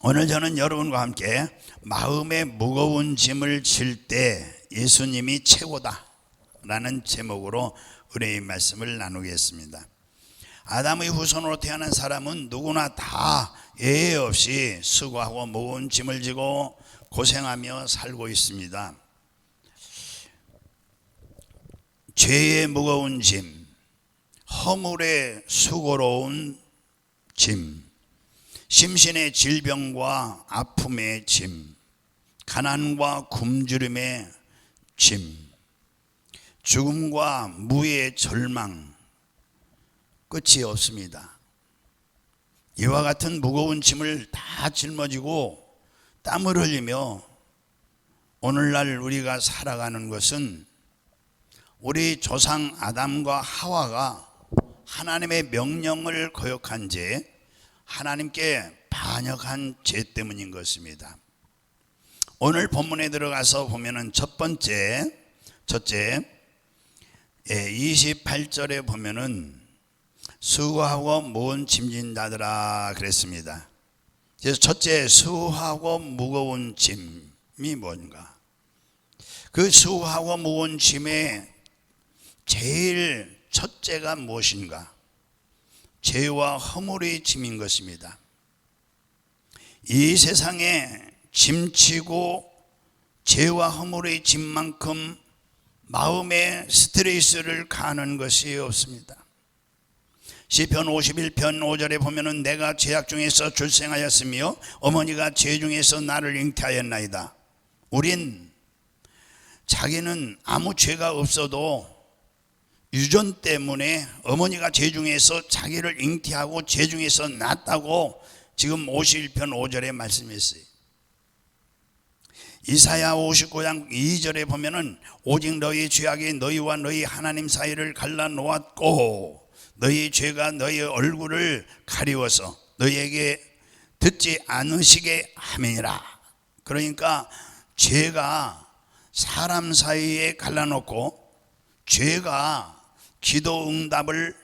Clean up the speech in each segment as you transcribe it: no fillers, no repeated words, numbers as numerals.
오늘 저는 여러분과 함께 마음의 무거운 짐을 질 때 예수님이 최고다 라는 제목으로 은혜의 말씀을 나누겠습니다. 아담의 후손으로 태어난 사람은 누구나 다 예외 없이 수고하고 무거운 짐을 지고 고생하며 살고 있습니다. 죄의 무거운 짐, 허물의 수고로운 짐, 심신의 질병과 아픔의 짐, 가난과 굶주림의 짐, 죽음과 무의 절망, 끝이 없습니다. 이와 같은 무거운 짐을 다 짊어지고 땀을 흘리며 오늘날 우리가 살아가는 것은 우리 조상 아담과 하와가 하나님의 명령을 거역한 죄, 하나님께 반역한 죄 때문인 것입니다. 오늘 본문에 들어가서 보면은 첫째 28절에 보면은 수고하고 무거운 짐진 자들아 그랬습니다. 그래서 첫째, 수고하고 무거운 짐이 뭔가? 그 수고하고 무거운 짐의 제일 첫째가 무엇인가? 죄와 허물의 짐인 것입니다. 이 세상에 짐치고 죄와 허물의 짐만큼 마음의 스트레스를 가하는 것이 없습니다. 시편 51편 5절에 보면은 내가 죄악 중에서 출생하였으며 어머니가 죄 중에서 나를 잉태하였나이다. 우린 자기는 아무 죄가 없어도 유전 때문에 어머니가 죄 중에서 자기를 잉태하고 죄 중에서 낳았다고 지금 51편 5절에 말씀했어요. 이사야 59장 2절에 보면은 오직 너희 죄악이 너희와 너희 하나님 사이를 갈라놓았고 너희 죄가 너희 얼굴을 가리워서 너희에게 듣지 않으시게 함이니라. 그러니까 죄가 사람 사이에 갈라놓고 죄가 기도 응답을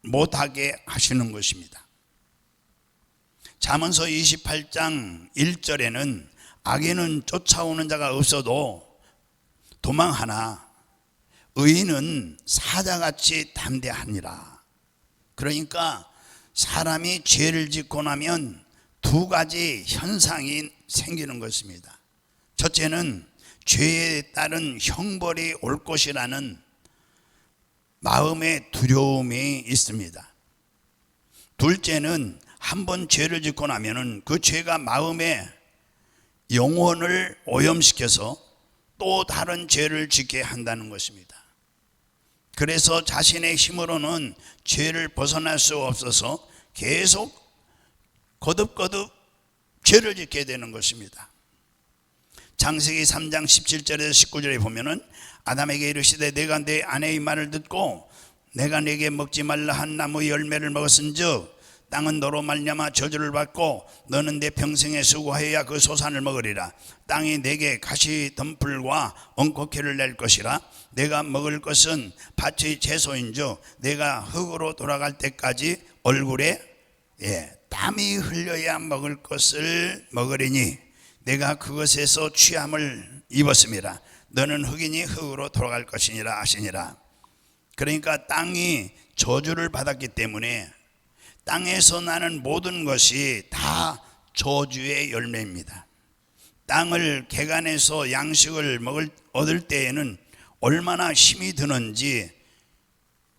못하게 하시는 것입니다. 잠언서 28장 1절에는 악인은 쫓아오는 자가 없어도 도망하나 의인은 사자같이 담대하니라. 그러니까 사람이 죄를 짓고 나면 두 가지 현상이 생기는 것입니다. 첫째는 죄에 따른 형벌이 올 것이라는 마음의 두려움이 있습니다. 둘째는 한번 죄를 짓고 나면은 그 죄가 마음의 영혼을 오염시켜서 또 다른 죄를 짓게 한다는 것입니다. 그래서 자신의 힘으로는 죄를 벗어날 수 없어서 계속 거듭거듭 죄를 짓게 되는 것입니다. 창세기 3장 17절에서 19절에 보면은 아담에게 이르시되 내가 내 아내의 말을 듣고 내가 내게 먹지 말라 한 나무의 열매를 먹었은즉 땅은 너로 말미암아 저주를 받고 너는 내 평생에 수고하여야 그 소산을 먹으리라. 땅이 내게 가시 덤불과 엉겅퀴를 낼 것이라. 내가 먹을 것은 밭의 채소인즉 내가 흙으로 돌아갈 때까지 얼굴에 땀이 흘려야 먹을 것을 먹으리니 내가 그것에서 취함을 입었음이라. 너는 흙이니 흙으로 돌아갈 것이니라 하시니라. 그러니까 땅이 저주를 받았기 때문에 땅에서 나는 모든 것이 다 저주의 열매입니다. 땅을 개간해서 양식을 얻을 때에는 얼마나 힘이 드는지,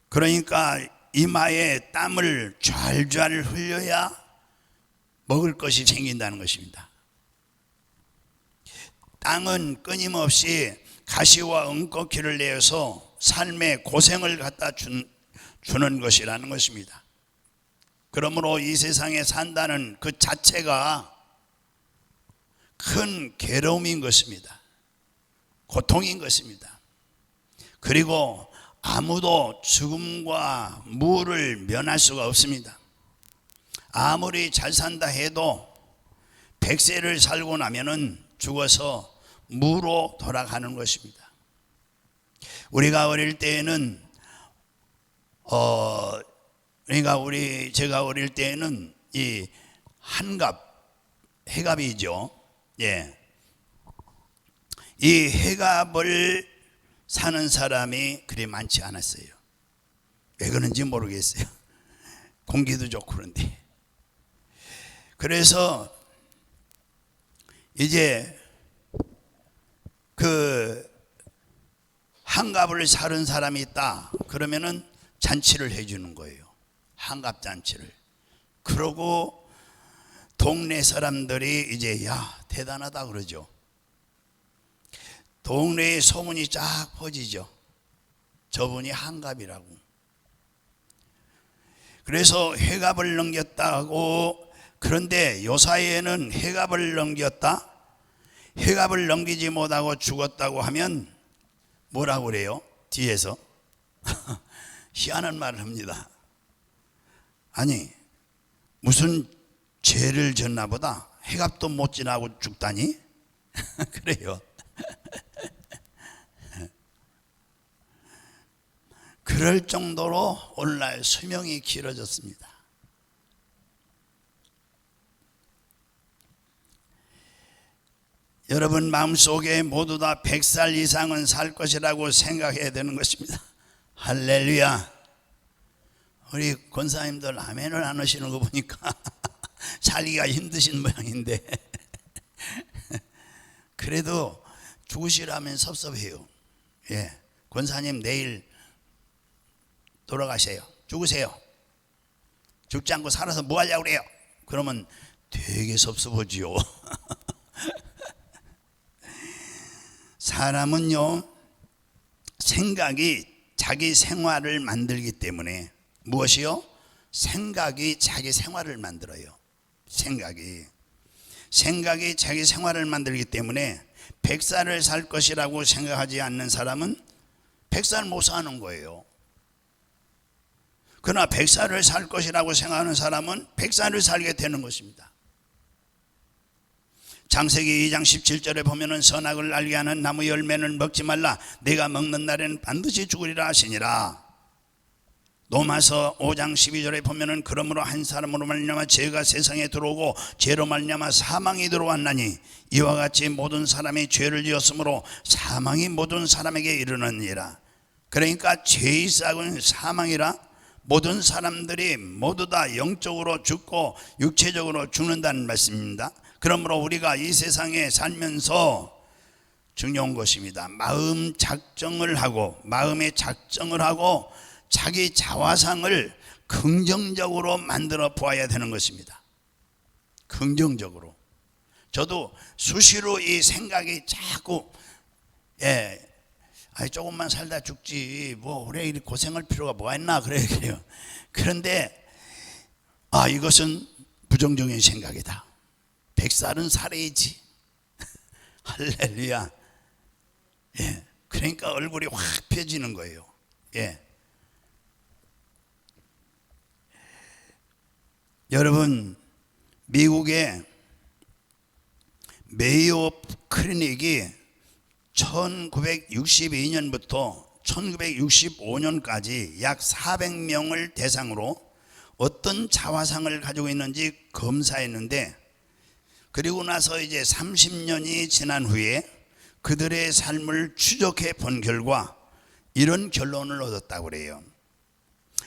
그러니까 이마에 땀을 좔좔 흘려야 먹을 것이 생긴다는 것입니다. 땅은 끊임없이 가시와 엉겅퀴를 내어서 삶의 고생을 갖다 주는 것이라는 것입니다. 그러므로 이 세상에 산다는 그 자체가 큰 괴로움인 것입니다. 고통인 것입니다. 그리고 아무도 죽음과 무를 면할 수가 없습니다. 아무리 잘 산다 해도 100세를 살고 나면은 죽어서 무로 돌아가는 것입니다. 우리가 어릴 때에는 그러니까 제가 어릴 때에는 이 한갑 해갑이죠. 예. 이 해갑을 사는 사람이 그리 많지 않았어요. 왜 그런지 모르겠어요. 공기도 좋고 그런데. 그래서 이제 그 한갑을 사는 사람이 있다 그러면은 잔치를 해주는 거예요. 한갑 잔치를. 그러고 동네 사람들이 이제 야 대단하다 그러죠. 동네에 소문이 쫙 퍼지죠. 저분이 한갑이라고. 그래서 해갑을 넘겼다고. 그런데 요 사이에는 해갑을 넘겼다, 해갑을 넘기지 못하고 죽었다고 하면 뭐라고 그래요? 뒤에서 희한한 말을 합니다. 아니 무슨 죄를 졌나 보다 해갑도 못 지나고 죽다니. 그래요. 그럴 정도로 오늘날 수명이 길어졌습니다. 여러분 마음속에 모두 다 100살 이상은 살 것이라고 생각해야 되는 것입니다. 할렐루야. 우리 권사님들 아멘을 안 하시는 거 보니까 살기가 힘드신 모양인데 그래도 죽으시라면 섭섭해요. 예, 권사님 내일 돌아가세요. 죽으세요. 죽지 않고 살아서 뭐 하려고 그래요? 그러면 되게 섭섭하지요. 사람은요 생각이 자기 생활을 만들기 때문에. 무엇이요? 생각이 자기 생활을 만들어요. 생각이 자기 생활을 만들기 때문에 100살을 살 것이라고 생각하지 않는 사람은 100살 못 사는 거예요. 그러나 100살을 살 것이라고 생각하는 사람은 100살을 살게 되는 것입니다. 창세기 2장 17절에 보면은 선악을 알게 하는 나무 열매는 먹지 말라, 내가 먹는 날에는 반드시 죽으리라 하시니라. 로마서 5장 12절에 보면은 그러므로 한 사람으로 말미암아 죄가 세상에 들어오고 죄로 말미암아 사망이 들어왔나니 이와 같이 모든 사람이 죄를 지었으므로 사망이 모든 사람에게 이르느니라. 그러니까 죄의 싹은 사망이라. 모든 사람들이 모두 다 영적으로 죽고 육체적으로 죽는다는 말씀입니다. 그러므로 우리가 이 세상에 살면서 중요한 것입니다. 마음의 작정을 하고 자기 자화상을 긍정적으로 만들어 보아야 되는 것입니다. 긍정적으로. 저도 수시로 이 생각이 자꾸 조금만 살다 죽지 뭐 그래 이렇게 고생할 필요가 뭐가 있나 그래요. 그런데 이것은 부정적인 생각이다. 100살은 살아야지. 할렐루야. 예, 그러니까 얼굴이 확 펴지는 거예요. 예. 여러분 미국의 메이오 클리닉이 1962년부터 1965년까지 약 400명을 대상으로 어떤 자화상을 가지고 있는지 검사했는데, 그리고 나서 이제 30년이 지난 후에 그들의 삶을 추적해 본 결과 이런 결론을 얻었다고 그래요.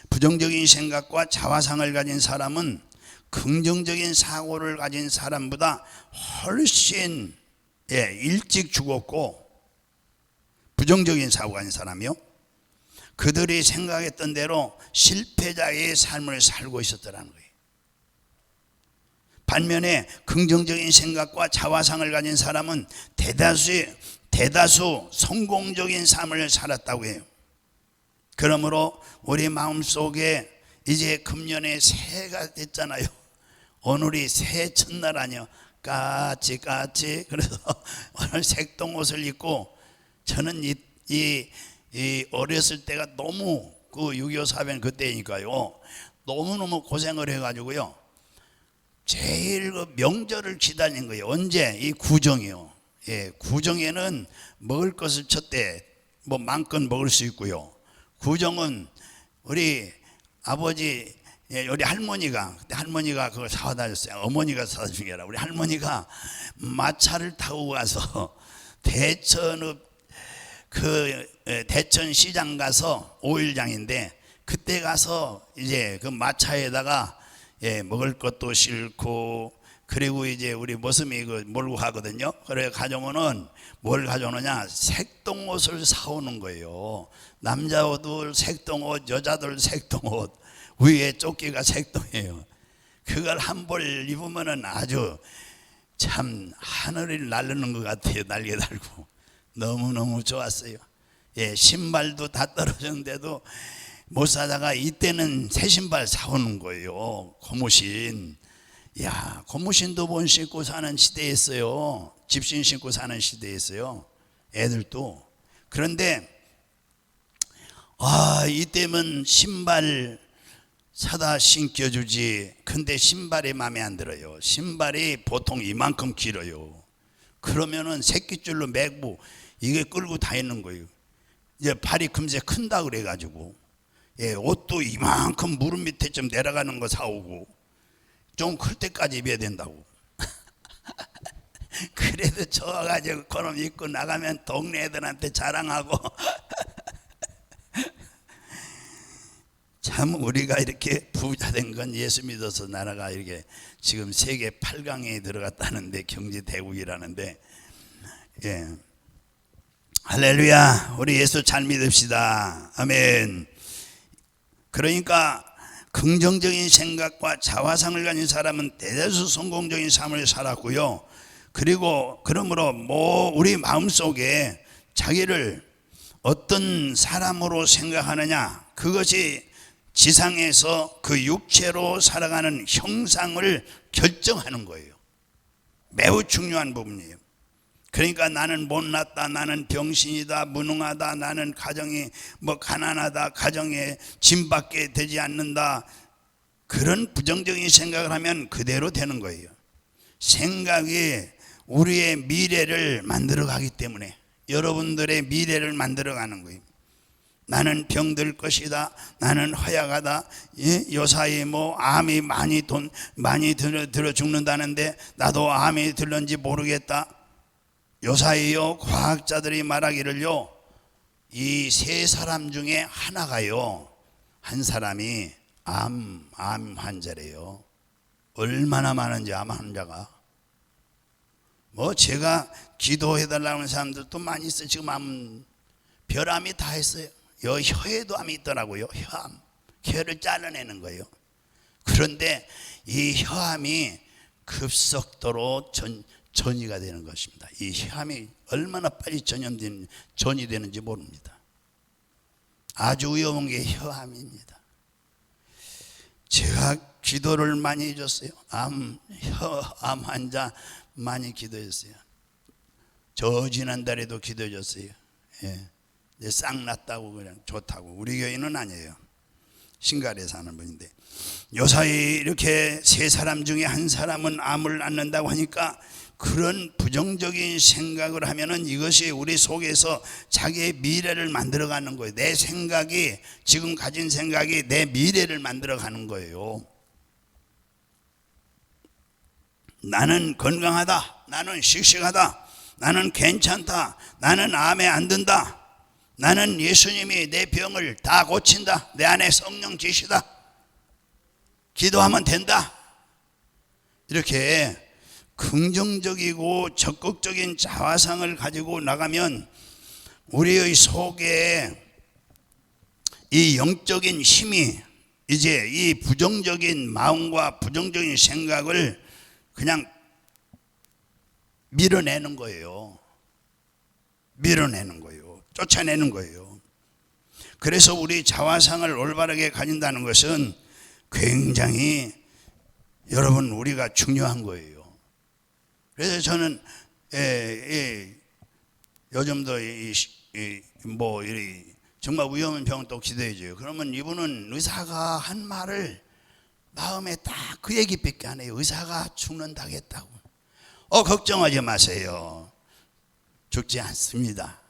부정적인 생각과 자화상을 가진 사람은 긍정적인 사고를 가진 사람보다 훨씬 일찍 죽었고, 부정적인 사고가 가진 사람이요, 그들이 생각했던 대로 실패자의 삶을 살고 있었더라는 거예요. 반면에 긍정적인 생각과 자화상을 가진 사람은 대다수 성공적인 삶을 살았다고 해요. 그러므로 우리 마음속에 이제 금년에 새해가 됐잖아요. 오늘이 새해 첫날 아니요. 까치 그래서 오늘 색동옷을 입고, 저는 이 어렸을 때가 너무 그 6.25 사변 그때니까요 너무너무 고생을 해가지고요 제일 그 명절을 기다린 거예요. 언제? 이 구정이요. 예, 구정에는 먹을 것을 쳤대 뭐 마음껏 먹을 수 있고요. 구정은 우리 아버지 예, 우리 할머니가 그때 할머니가 그걸 사다 줬어요. 어머니가 사다 준 게 아니라 우리 할머니가 마차를 타고 가서 대천 시장 가서 5일장인데 그때 가서 이제 그 마차에다가 예, 먹을 것도 싣고 그리고 이제 우리 모습이 그 몰고 가거든요. 그래 가져오면은 뭘 가져오느냐? 색동옷을 사오는 거예요. 남자들 색동옷, 여자들 색동옷, 위에 조끼가 색동이에요. 그걸 한 벌 입으면은 아주 참 하늘을 날르는 것 같아요. 날개 달고 너무너무 좋았어요. 예, 신발도 다 떨어졌는데도 못 사다가 이때는 새 신발 사오는 거예요. 고무신. 야, 고무신도 못 신고 사는 시대였어요. 집신 신고 사는 시대였어요. 애들도. 그런데 이때면 신발 사다 신겨주지. 근데 신발이 마음에 안 들어요. 신발이 보통 이만큼 길어요. 그러면은 새끼줄로 매고 이게 끌고 다니는 거예요. 이제 발이 금세 큰다 그래가지고 예, 옷도 이만큼 무릎 밑에 좀 내려가는 거 사오고 좀 클 때까지 입어야 된다고. 그래도 좋아가지고 그놈 입고 나가면 동네 애들한테 자랑하고 참 우리가 이렇게 부자 된 건 예수 믿어서 나라가 이렇게 지금 세계 8강에 들어갔다는데 경제 대국이라는데 예. 할렐루야. 우리 예수 잘 믿읍시다. 아멘. 그러니까 긍정적인 생각과 자화상을 가진 사람은 대다수 성공적인 삶을 살았고요. 그리고 그러므로 우리 마음속에 자기를 어떤 사람으로 생각하느냐, 그것이 지상에서 그 육체로 살아가는 형상을 결정하는 거예요. 매우 중요한 부분이에요. 그러니까 나는 못났다, 나는 병신이다, 무능하다, 나는 가정이 가난하다, 가정에 짐밖에 되지 않는다, 그런 부정적인 생각을 하면 그대로 되는 거예요. 생각이 우리의 미래를 만들어 가기 때문에, 여러분들의 미래를 만들어 가는 거예요. 나는 병들 것이다, 나는 허약하다, 예? 요사이 암이 많이 들어 죽는다는데 나도 암이 들는지 모르겠다. 요사이요, 과학자들이 말하기를요, 이 세 사람 중에 하나가요, 한 사람이 암 환자래요. 얼마나 많은지 암 환자가. 제가 기도해달라는 사람들도 많이 있어요. 지금 별암이 다 했어요. 혀에도 암이 있더라고요. 혀암, 혀를 잘라내는 거예요. 그런데 이 혀암이 급속도로 전이가 되는 것입니다. 이 혀암이 얼마나 빨리 전이 되는지 모릅니다. 아주 위험한 게 혀암입니다. 제가 기도를 많이 해줬어요. 암 환자 많이 기도했어요. 저 지난달에도 기도해줬어요. 예. 이제 싹 났다고 그냥 좋다고. 우리 교회는 아니에요. 신갈에 사는 분인데, 요사이 이렇게 세 사람 중에 한 사람은 암을 앓는다고 하니까 그런 부정적인 생각을 하면은 이것이 우리 속에서 자기의 미래를 만들어가는 거예요. 내 생각이, 지금 가진 생각이 내 미래를 만들어가는 거예요. 나는 건강하다, 나는 씩씩하다, 나는 괜찮다, 나는 암에 안 든다, 나는 예수님이 내 병을 다 고친다, 내 안에 성령 계시다, 기도하면 된다. 이렇게 긍정적이고 적극적인 자화상을 가지고 나가면 우리의 속에 이 영적인 힘이 이제 이 부정적인 마음과 부정적인 생각을 그냥 밀어내는 거예요. 밀어내는 거예요. 쫓아내는 거예요. 그래서 우리 자화상을 올바르게 가진다는 것은 굉장히 여러분 우리가 중요한 거예요. 그래서 저는 요즘도 정말 위험한 병은 또 기도해줘요. 그러면 이분은 의사가 한 말을 마음에 딱 그 얘기밖에 안 해요. 의사가 죽는다겠다고. 걱정하지 마세요. 죽지 않습니다.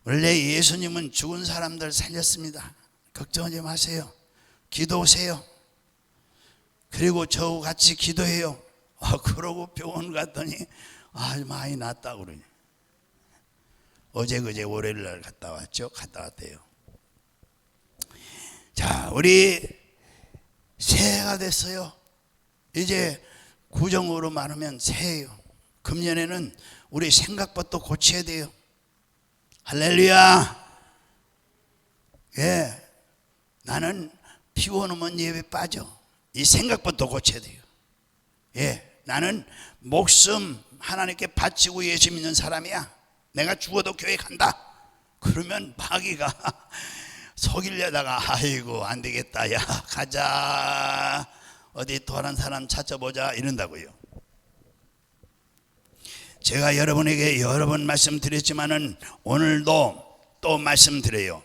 원래 예수님은 죽은 사람들 살렸습니다. 걱정하지 마세요. 기도하세요. 그리고 저하고 같이 기도해요. 그러고 병원 갔더니 많이 낫다고 그러니. 어제 그제 월요일 날 갔다 왔죠. 갔다 왔대요. 자, 우리 새해가 됐어요. 이제 구정으로 말하면 새해예요. 금년에는 우리 생각부터 고쳐야 돼요. 할렐루야. 예, 나는 피곤하면 예배 빠져. 이 생각부터 고쳐야 돼요. 예, 나는 목숨 하나님께 바치고 예수 믿는 사람이야. 내가 죽어도 교회 간다. 그러면 마귀가 속이려다가 아이고 안 되겠다. 야 가자. 어디 도란 사람 찾아보자 이런다고요. 제가 여러분에게 여러 번 말씀드렸지만은 오늘도 또 말씀드려요.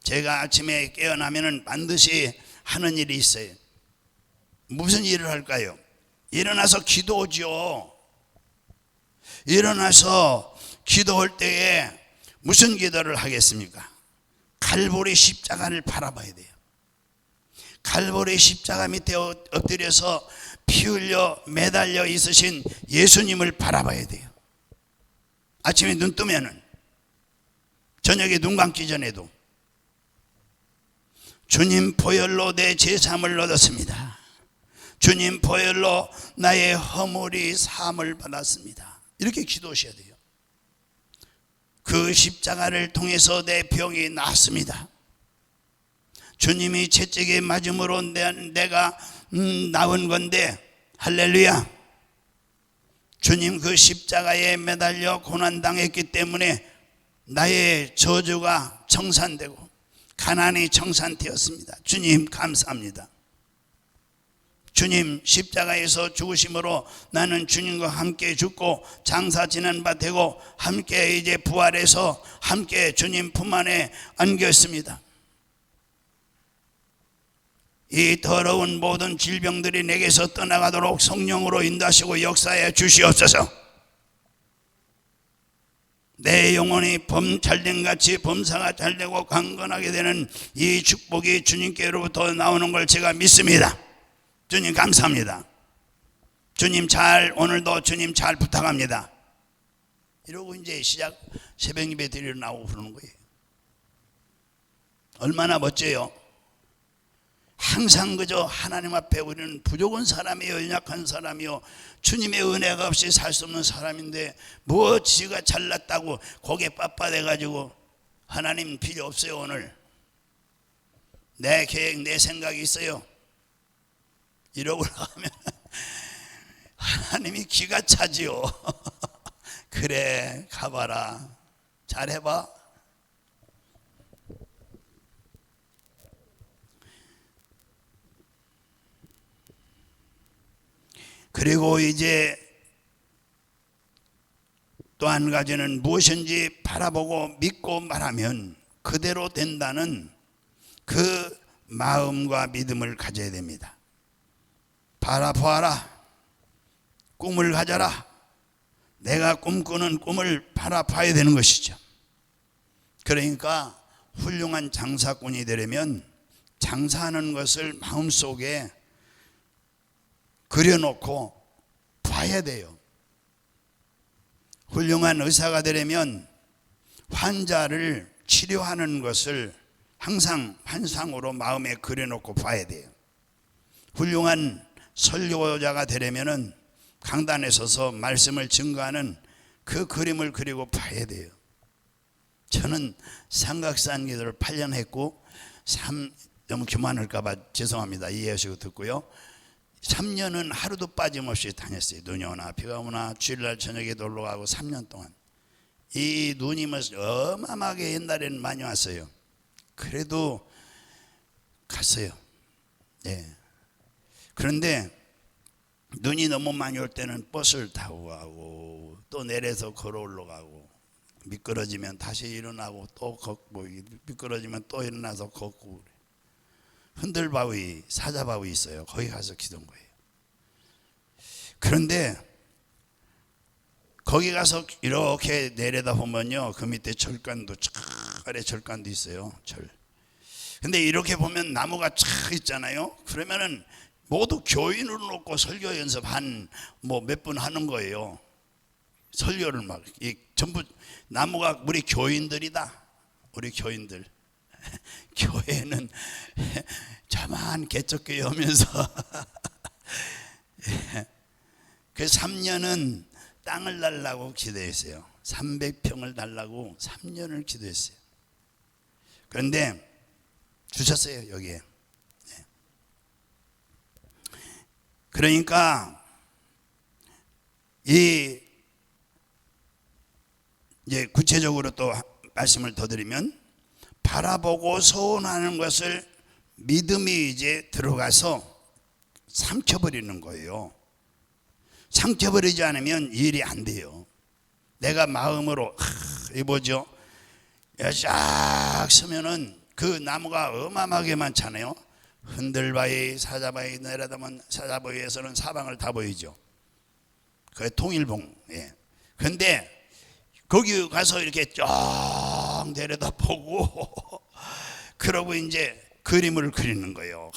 제가 아침에 깨어나면은 반드시 하는 일이 있어요. 무슨 일을 할까요? 일어나서 기도하죠. 일어나서 기도할 때에 무슨 기도를 하겠습니까? 갈보리 십자가를 바라봐야 돼요. 갈보리 십자가 밑에 엎드려서 피 흘려 매달려 있으신 예수님을 바라봐야 돼요. 아침에 눈 뜨면은, 저녁에 눈 감기 전에도 주님 보혈로 내 죄사함을 얻었습니다. 주님 보혈로 나의 허물이 사함을 받았습니다. 이렇게 기도하셔야 돼요. 그 십자가를 통해서 내 병이 나았습니다. 주님이 채찍에 맞음으로 내가 나은 건데, 할렐루야. 주님 그 십자가에 매달려 고난당했기 때문에 나의 저주가 청산되고 가난이 청산되었습니다. 주님 감사합니다. 주님 십자가에서 죽으심으로 나는 주님과 함께 죽고 장사 지난 바 되고 함께 이제 부활해서 함께 주님 품 안에 안겼습니다. 이 더러운 모든 질병들이 내게서 떠나가도록 성령으로 인도하시고 역사해 주시옵소서. 내 영혼이 잘된같이 범사가 잘되고 강건하게 되는 이 축복이 주님께로부터 나오는 걸 제가 믿습니다. 주님 감사합니다. 주님 오늘도 주님 잘 부탁합니다. 이러고 이제 시작 새벽 예배 드리러 나오고 그러는 거예요. 얼마나 멋져요. 항상 그저 하나님 앞에 우리는 부족한 사람이요, 연약한 사람이요, 주님의 은혜가 없이 살 수 없는 사람인데 뭐 지가 잘났다고 고개 빳빳해가지고 하나님 필요 없어요. 오늘 내 계획 내 생각이 있어요. 이러고 나가면 하나님이 기가 차지요. 그래 가봐라, 잘해봐. 그리고 이제 또 한 가지는 무엇인지 바라보고 믿고 말하면 그대로 된다는 그 마음과 믿음을 가져야 됩니다. 바라보아라. 꿈을 가져라. 내가 꿈꾸는 꿈을 바라봐야 되는 것이죠. 그러니까 훌륭한 장사꾼이 되려면 장사하는 것을 마음속에 그려놓고 봐야 돼요. 훌륭한 의사가 되려면 환자를 치료하는 것을 항상 환상으로 마음에 그려놓고 봐야 돼요. 훌륭한 설교자가 되려면 강단에 서서 말씀을 증거하는 그 그림을 그리고 봐야 돼요. 저는 삼각산 기도를 8년 했고 너무 교만할까봐 죄송합니다. 이해하시고 듣고요. 3년은 하루도 빠짐없이 다녔어요. 눈이 오나 비가 오나 주일날 저녁에 놀러 가고 3년 동안. 이 눈이 어마어마하게 옛날에는 많이 왔어요. 그래도 갔어요. 예. 그런데 눈이 너무 많이 올 때는 버스를 타고 가고 또 내려서 걸어 올라가고 미끄러지면 다시 일어나고 또 걷고 미끄러지면 또 일어나서 걷고 흔들바위 사자바위 있어요. 거기 가서 기도한 거예요. 그런데 거기 가서 이렇게 내려다보면요 그 밑에 절간도 아래 절간도 있어요. 근데 이렇게 보면 나무가 쫙 있잖아요. 그러면은 모두 교인으로 놓고 설교 연습 뭐 몇 분 하는 거예요. 설교를 전부 나무가 우리 교인들이다. 우리 교인들. 교회는 저만 개척교회 오면서 그 3년은 땅을 달라고 기도했어요. 300평을 달라고 3년을 기도했어요. 그런데 주셨어요, 여기에. 그러니까 이제 구체적으로 또 말씀을 더 드리면, 바라보고 소원하는 것을 믿음이 이제 들어가서 삼켜버리는 거예요. 삼켜버리지 않으면 일이 안 돼요. 내가 마음으로 이 뭐죠? 쫙 서면은 그 나무가 어마어마하게 많잖아요. 흔들바위, 사자바위 내려다보면 사자바위에서는 사방을 다 보이죠. 그 통일봉. 그런데 거기 가서 이렇게 쫙 내려다보고 그러고 이제 그림을 그리는 거예요.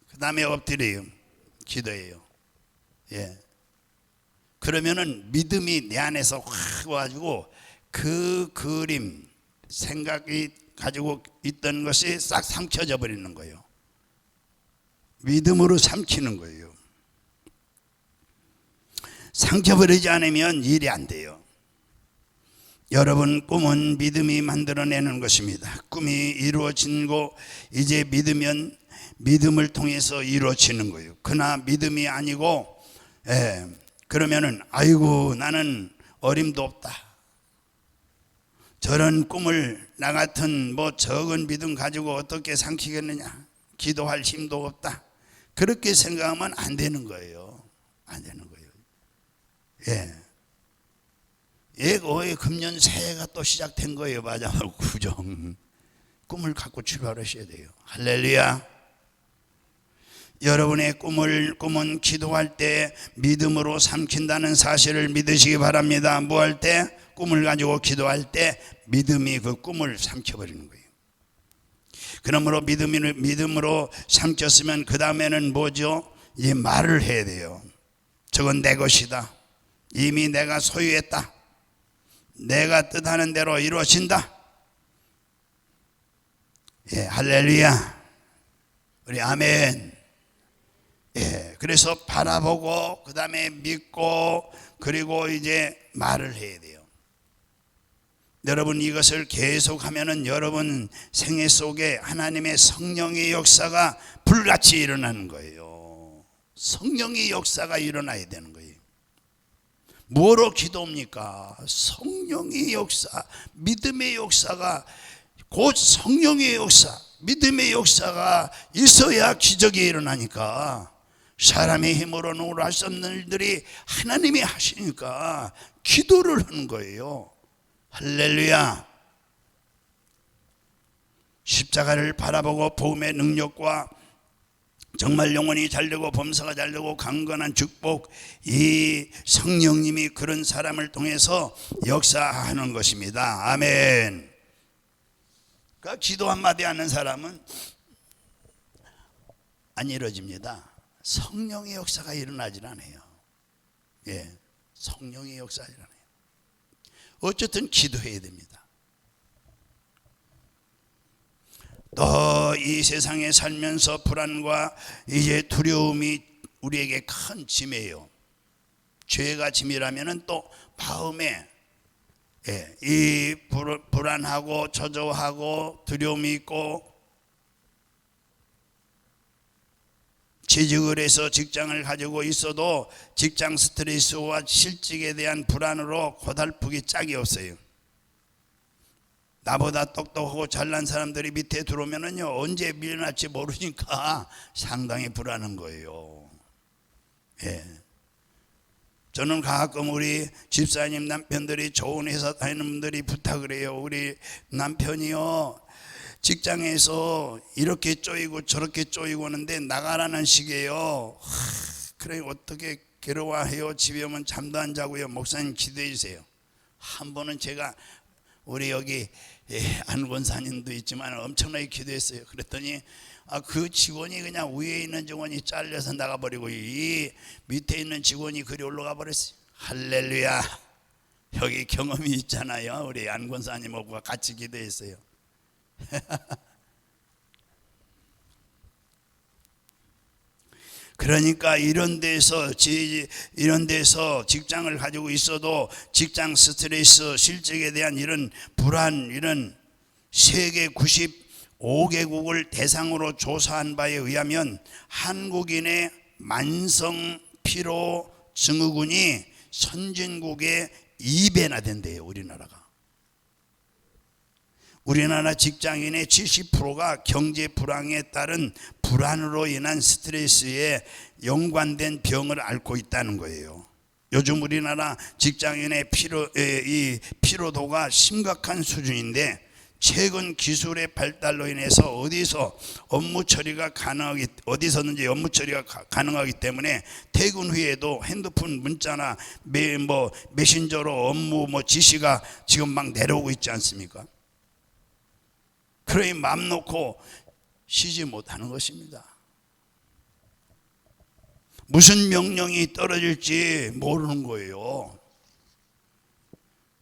그 다음에 엎드려요. 기도해요. 그러면은 믿음이 내 안에서 확 와가지고 그 그림, 생각이 가지고 있던 것이 싹 삼켜져 버리는 거예요. 믿음으로 삼키는 거예요. 삼켜버리지 않으면 일이 안 돼요. 여러분, 꿈은 믿음이 만들어내는 것입니다. 꿈이 이루어지고 이제 믿으면 믿음을 통해서 이루어지는 거예요. 그러나 믿음이 아니고 그러면은 아이고 나는 어림도 없다. 저런 꿈을 나 같은 뭐 적은 믿음 가지고 어떻게 삼키겠느냐. 기도할 힘도 없다. 그렇게 생각하면 안 되는 거예요. 안 되는 거예요. 거의 금년 새해가 또 시작된 거예요. 마지막 구정. 꿈을 갖고 출발하셔야 돼요. 할렐루야. 여러분의 꿈은 기도할 때 믿음으로 삼킨다는 사실을 믿으시기 바랍니다. 뭐 할 때? 꿈을 가지고 기도할 때 믿음이 그 꿈을 삼켜버리는 거예요. 그러므로 믿음으로 삼켰으면 그 다음에는 뭐죠? 이 말을 해야 돼요. 저건 내 것이다. 이미 내가 소유했다. 내가 뜻하는 대로 이루어진다. 할렐루야. 우리 아멘. 그래서 바라보고 그 다음에 믿고 그리고 이제 말을 해야 돼요. 여러분, 이것을 계속하면은 여러분 생애 속에 하나님의 성령의 역사가 불같이 일어나는 거예요. 성령의 역사가 일어나야 되는 거예요. 뭐로 기도합니까? 성령의 역사, 믿음의 역사가 곧 성령의 역사, 믿음의 역사가 있어야 기적이 일어나니까. 사람의 힘으로는 할 수 없는 일들이 하나님이 하시니까 기도를 하는 거예요. 할렐루야. 십자가를 바라보고 복음의 능력과 정말 영혼이 잘되고 범사가 잘되고 강건한 축복, 이 성령님이 그런 사람을 통해서 역사하는 것입니다. 아멘. 그러니까 기도 한마디 하는 사람은 안 이루어집니다. 성령의 역사가 일어나질 않아요. 성령의 역사가 일어나요. 어쨌든 기도해야 됩니다. 또 이 세상에 살면서 불안과 이제 두려움이 우리에게 큰 짐이에요. 죄가 짐이라면은 또 마음에 이 불안하고 초조하고 두려움이 있고, 취직을 해서 직장을 가지고 있어도 직장 스트레스와 실직에 대한 불안으로 고달프기 짝이 없어요. 나보다 똑똑하고 잘난 사람들이 밑에 들어오면은요, 언제 밀려날지 모르니까 상당히 불안한 거예요. 저는 가끔 우리 집사님 남편들이 좋은 회사 다니는 분들이 부탁을 해요. 우리 남편이요, 직장에서 이렇게 쪼이고 저렇게 쪼이고 하는데 나가라는 식이에요. 그래 어떻게 괴로워해요. 집에 오면 잠도 안 자고요. 목사님 기도해 주세요. 한 번은 제가 우리 여기 안 권사님도 있지만 엄청나게 기도했어요. 그랬더니 그 직원이 그냥 위에 있는 직원이 잘려서 나가버리고 이 밑에 있는 직원이 그리 올라가 버렸어요. 할렐루야. 여기 경험이 있잖아요. 우리 안 권사님하고 같이 기도했어요. 그러니까 이런 데서 직장을 가지고 있어도 직장 스트레스, 실직에 대한 이런 불안, 이런 세계 95개국을 대상으로 조사한 바에 의하면 한국인의 만성 피로 증후군이 선진국의 2배나 된대요. 우리나라가. 우리나라 직장인의 70%가 경제 불황에 따른 불안으로 인한 스트레스에 연관된 병을 앓고 있다는 거예요. 요즘 우리나라 직장인의 피로도가 심각한 수준인데 최근 기술의 발달로 인해서 어디서든지 업무 처리가 가능하기 때문에 퇴근 후에도 핸드폰 문자나 메신저로 업무 지시가 지금 막 내려오고 있지 않습니까? 그러니 맘 놓고 쉬지 못하는 것입니다. 무슨 명령이 떨어질지 모르는 거예요.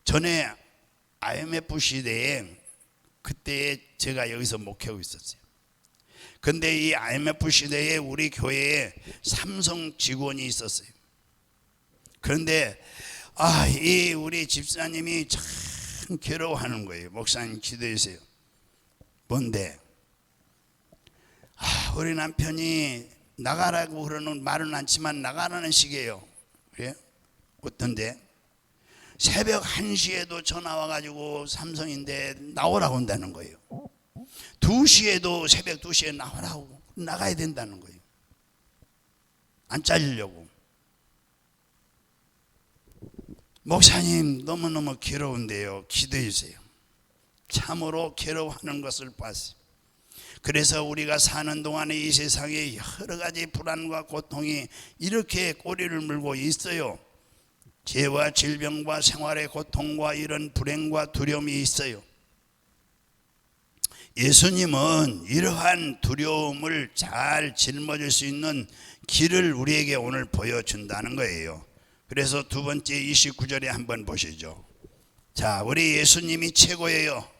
전에 IMF 시대에 그때 제가 여기서 목회하고 있었어요. 근데 이 IMF 시대에 우리 교회에 삼성 직원이 있었어요. 그런데 이 우리 집사님이 참 괴로워하는 거예요. 목사님 기도해주세요. 뭔데? 우리 남편이 나가라고 그러는 말은 않지만 나가라는 식이에요. 그래요? 어떤데? 새벽 1시에도 전화 와가지고 삼성인데 나오라고 한다는 거예요. 2시에도 새벽 2시에 나오라고 나가야 된다는 거예요. 안 잘리려고. 목사님 너무너무 괴로운데요. 기도해 주세요. 참으로 괴로워하는 것을 봤어요. 그래서 우리가 사는 동안에 이 세상에 여러 가지 불안과 고통이 이렇게 꼬리를 물고 있어요. 죄와 질병과 생활의 고통과 이런 불행과 두려움이 있어요. 예수님은 이러한 두려움을 잘 짊어질 수 있는 길을 우리에게 오늘 보여준다는 거예요. 그래서 두 번째 29절에 한번 보시죠. 자, 우리 예수님이 최고예요.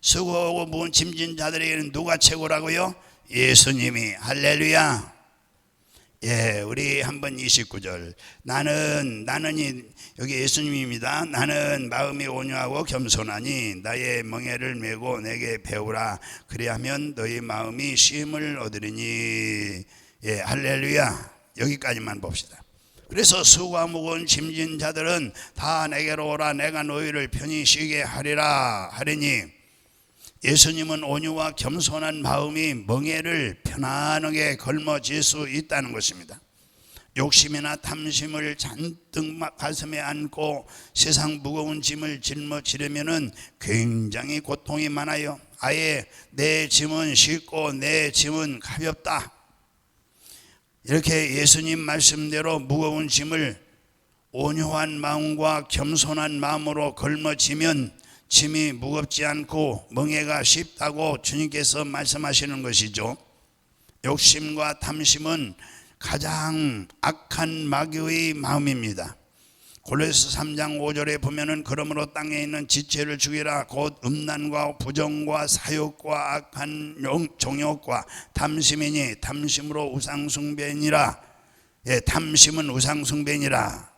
수고하고 무거운 짐진 자들에게는 누가 최고라고요? 예수님이. 할렐루야. 예, 우리 한번 29절. 나는 여기 예수님입니다. 나는 마음이 온유하고 겸손하니 나의 멍에를 메고 내게 배우라. 그리하면 너희 마음이 쉼을 얻으리니. 예, 할렐루야. 여기까지만 봅시다. 그래서 수고와 무거운 짐진 자들은 다 내게로 오라. 내가 너희를 편히 쉬게 하리니. 예수님은 온유와 겸손한 마음이 멍에를 편안하게 걸머질 수 있다는 것입니다. 욕심이나 탐심을 잔뜩 가슴에 안고 세상 무거운 짐을 짊어지려면 굉장히 고통이 많아요. 아예 내 짐은 쉽고 내 짐은 가볍다. 이렇게 예수님 말씀대로 무거운 짐을 온유한 마음과 겸손한 마음으로 걸머지면 짐이 무겁지 않고 멍에가 쉽다고 주님께서 말씀하시는 것이죠. 욕심과 탐심은 가장 악한 마귀의 마음입니다. 골로새 3장 5절에 보면은 그러므로 땅에 있는 지체를 죽이라. 곧 음란과 부정과 사욕과 악한 정욕과 탐심이니 탐심으로 우상숭배니라. 예, 탐심은 우상숭배니라.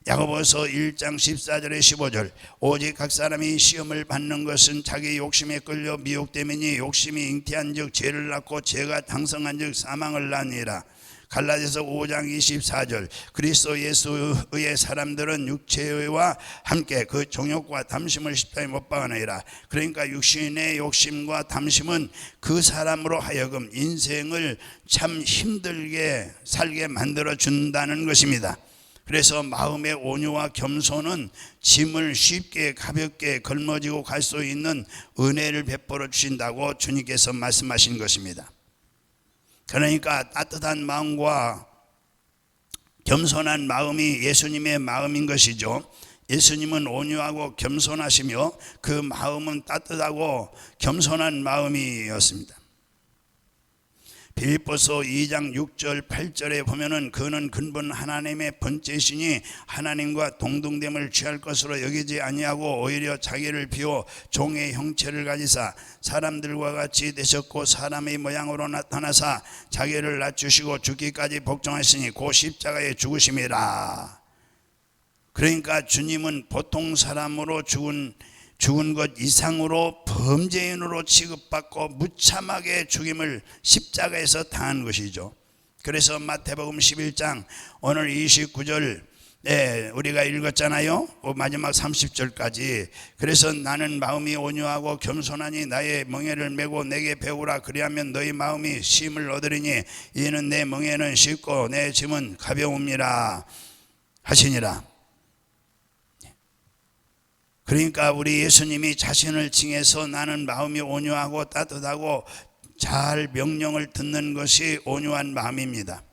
야고보서 1장 14절에 15절. 오직 각 사람이 시험을 받는 것은 자기 욕심에 끌려 미혹됨이니 욕심이 잉태한 즉 죄를 낳고 죄가 장성한 즉 사망을 낳으니라. 갈라디아서 5장 24절. 그리스도 예수의 사람들은 육체와 함께 그 정욕과 탐심을 십자가에 못 박아내라. 그러니까 육신의 욕심과 탐심은 그 사람으로 하여금 인생을 참 힘들게 살게 만들어 준다는 것입니다. 그래서 마음의 온유와 겸손은 짐을 쉽게 가볍게 걸머지고 갈 수 있는 은혜를 베풀어 주신다고 주님께서 말씀하신 것입니다. 그러니까 따뜻한 마음과 겸손한 마음이 예수님의 마음인 것이죠. 예수님은 온유하고 겸손하시며 그 마음은 따뜻하고 겸손한 마음이었습니다. 빌립보서 2장 6절 8절에 보면은 그는 근본 하나님의 번제시니 하나님과 동등됨을 취할 것으로 여기지 아니하고 오히려 자기를 비워 종의 형체를 가지사 사람들과 같이 되셨고 사람의 모양으로 나타나사 자기를 낮추시고 죽기까지 복종하시니 그 십자가에 죽으심이라. 그러니까 주님은 보통 사람으로 죽은 것 이상으로 범죄인으로 취급받고 무참하게 죽임을 십자가에서 당한 것이죠. 그래서 마태복음 11장 오늘 29절 우리가 읽었잖아요. 마지막 30절까지. 그래서 나는 마음이 온유하고 겸손하니 나의 멍에를 메고 내게 배우라. 그리하면 너희 마음이 쉼을 얻으리니 이는 내 멍에는 쉽고 내 짐은 가벼움이라 하시니라. 그러니까 우리 예수님이 자신을 칭해서 나는 마음이 온유하고 따뜻하고 잘 명령을 듣는 것이 온유한 마음입니다.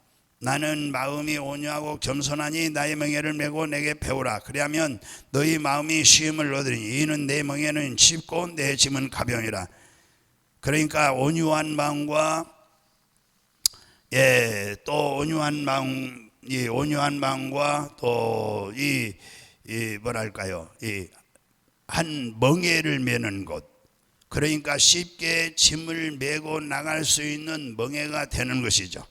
나는 마음이 온유하고 겸손하니 나의 멍에를 메고 내게 배우라. 그리하면 너희 마음이 쉼을 얻으리니 이는 내 멍에는 쉽고 내 짐은 가벼우니라. 그러니까 온유한 마음과 또 온유한 마음과 또 이 뭐랄까요? 한 멍에를 메는 것, 그러니까 쉽게 짐을 메고 나갈 수 있는 멍에가 되는 것이죠.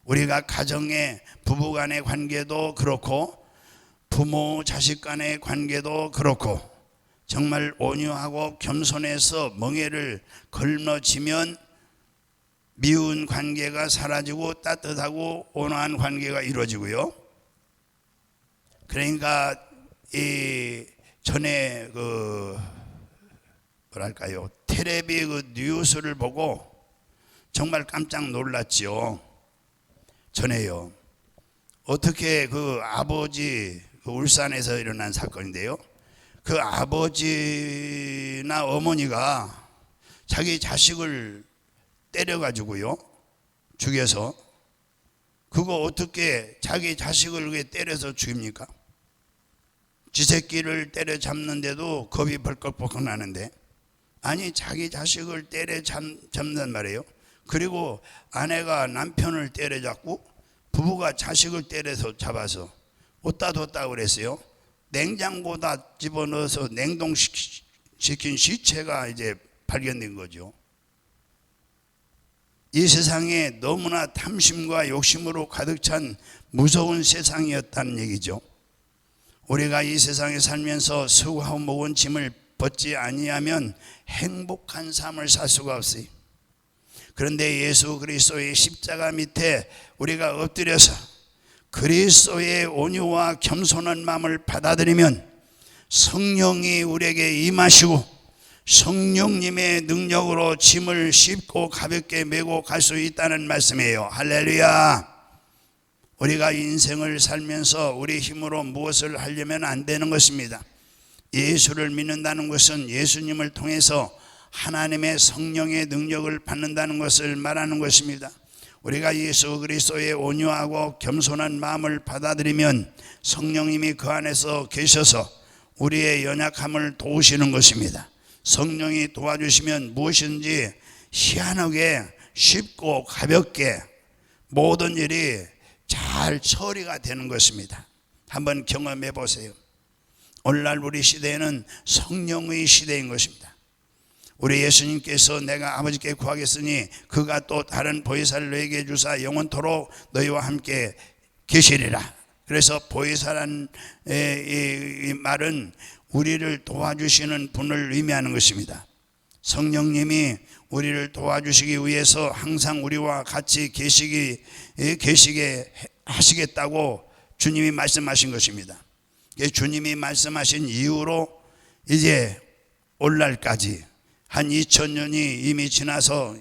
우리가 가정의 부부 간의 관계도 그렇고 부모 자식 간의 관계도 그렇고 정말 온유하고 겸손해서 멍에를 걸머쥐면 미운 관계가 사라지고 따뜻하고 온화한 관계가 이루어지고요. 그러니까 이 전에 뭐랄까요, 텔레비 뉴스를 보고 정말 깜짝 놀랐지요. 전에요. 어떻게 아버지, 울산에서 일어난 사건인데요. 그 아버지나 어머니가 자기 자식을 때려가지고요, 죽여서, 그거 어떻게 자기 자식을 때려서 죽입니까? 지 새끼를 때려잡는데도 겁이 벌컥벌컥 나는데, 아니 자기 자식을 때려잡는단 말이에요. 그리고 아내가 남편을 때려잡고 부부가 자식을 때려서 잡아서 어디다 뒀다고 그랬어요? 냉장고다 집어넣어서 냉동시킨 시체가 이제 발견된 거죠. 이 세상에 너무나 탐심과 욕심으로 가득 찬 무서운 세상이었다는 얘기죠. 우리가 이 세상에 살면서 수고하고 무거운 짐을 벗지 아니하면 행복한 삶을 살 수가 없어요. 그런데 예수 그리스도의 십자가 밑에 우리가 엎드려서 그리스도의 온유와 겸손한 마음을 받아들이면 성령이 우리에게 임하시고 성령님의 능력으로 짐을 쉽고 가볍게 메고 갈 수 있다는 말씀이에요. 할렐루야. 우리가 인생을 살면서 우리 힘으로 무엇을 하려면 안 되는 것입니다. 예수를 믿는다는 것은 예수님을 통해서 하나님의 성령의 능력을 받는다는 것을 말하는 것입니다. 우리가 예수 그리스도의 온유하고 겸손한 마음을 받아들이면 성령님이 그 안에서 계셔서 우리의 연약함을 도우시는 것입니다. 성령이 도와주시면 무엇인지 희한하게 쉽고 가볍게 모든 일이 잘 처리가 되는 것입니다. 한번 경험해 보세요. 오늘날 우리 시대에는 성령의 시대인 것입니다. 우리 예수님께서 내가 아버지께 구하겠으니 그가 또 다른 보혜사를 너에게 주사 영원토록 너희와 함께 계시리라. 그래서 보혜사라는 이 말은 우리를 도와주시는 분을 의미하는 것입니다. 성령님이 우리를 도와주시기 위해서 항상 우리와 같이 계시게 하시겠다고 주님이 말씀하신 것입니다. 주님이 말씀하신 이후로 이제 오늘날까지 한 2000년이 이미 지나서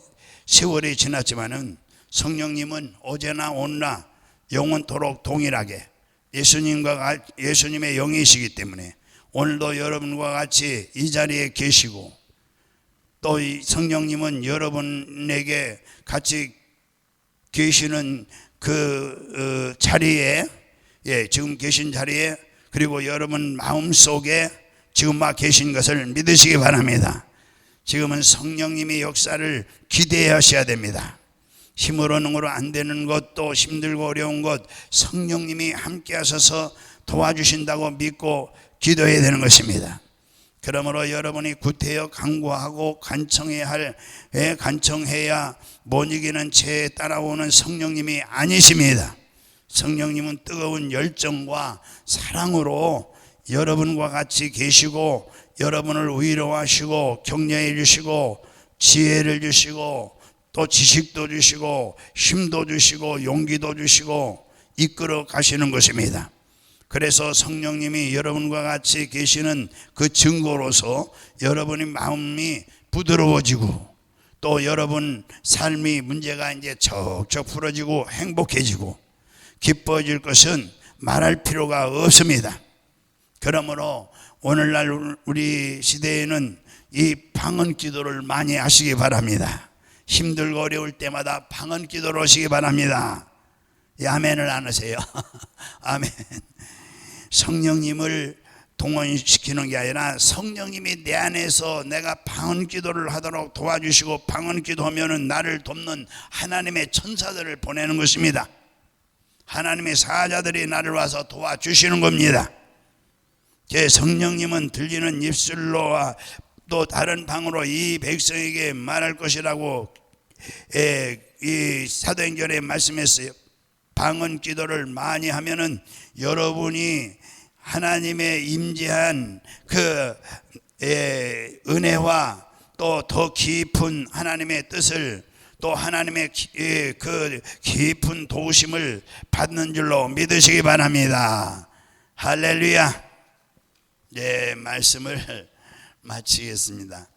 세월이 지났지만은 성령님은 어제나 오늘나 영원토록 동일하게 예수님의 영이시기 때문에 오늘도 여러분과 같이 이 자리에 계시고 또 이 성령님은 여러분에게 같이 계시는 그 자리에 지금 계신 자리에 그리고 여러분 마음속에 지금 막 계신 것을 믿으시기 바랍니다. 지금은 성령님의 역사를 기대하셔야 됩니다. 힘으로 능으로 안 되는 것도 힘들고 어려운 것 성령님이 함께 하셔서 도와주신다고 믿고 기도해야 되는 것입니다. 그러므로 여러분이 구태여 간구하고 간청해야 못 이기는 죄에 따라오는 성령님이 아니십니다. 성령님은 뜨거운 열정과 사랑으로 여러분과 같이 계시고 여러분을 위로하시고 격려해 주시고 지혜를 주시고 또 지식도 주시고 힘도 주시고 용기도 주시고 이끌어 가시는 것입니다. 그래서 성령님이 여러분과 같이 계시는 그 증거로서 여러분의 마음이 부드러워지고 또 여러분 삶이 문제가 이제 척척 풀어지고 행복해지고 기뻐질 것은 말할 필요가 없습니다. 그러므로 오늘날 우리 시대에는 이 방언 기도를 많이 하시기 바랍니다. 힘들고 어려울 때마다 방언 기도를 하시기 바랍니다. 아멘을 안 하세요? 아멘. 성령님을 동원시키는 게 아니라 성령님이 내 안에서 내가 방언 기도를 하도록 도와주시고 방언 기도하면 나를 돕는 하나님의 천사들을 보내는 것입니다. 하나님의 사자들이 나를 와서 도와주시는 겁니다. 제 성령님은 들리는 입술로와 또 다른 방으로 이 백성에게 말할 것이라고 이 사도행전에 말씀했어요. 방언 기도를 많이 하면은 여러분이 하나님의 임재한 그 은혜와 또 더 깊은 하나님의 뜻을 또 하나님의 그 깊은 도우심을 받는 줄로 믿으시기 바랍니다. 할렐루야. 네, 말씀을 마치겠습니다.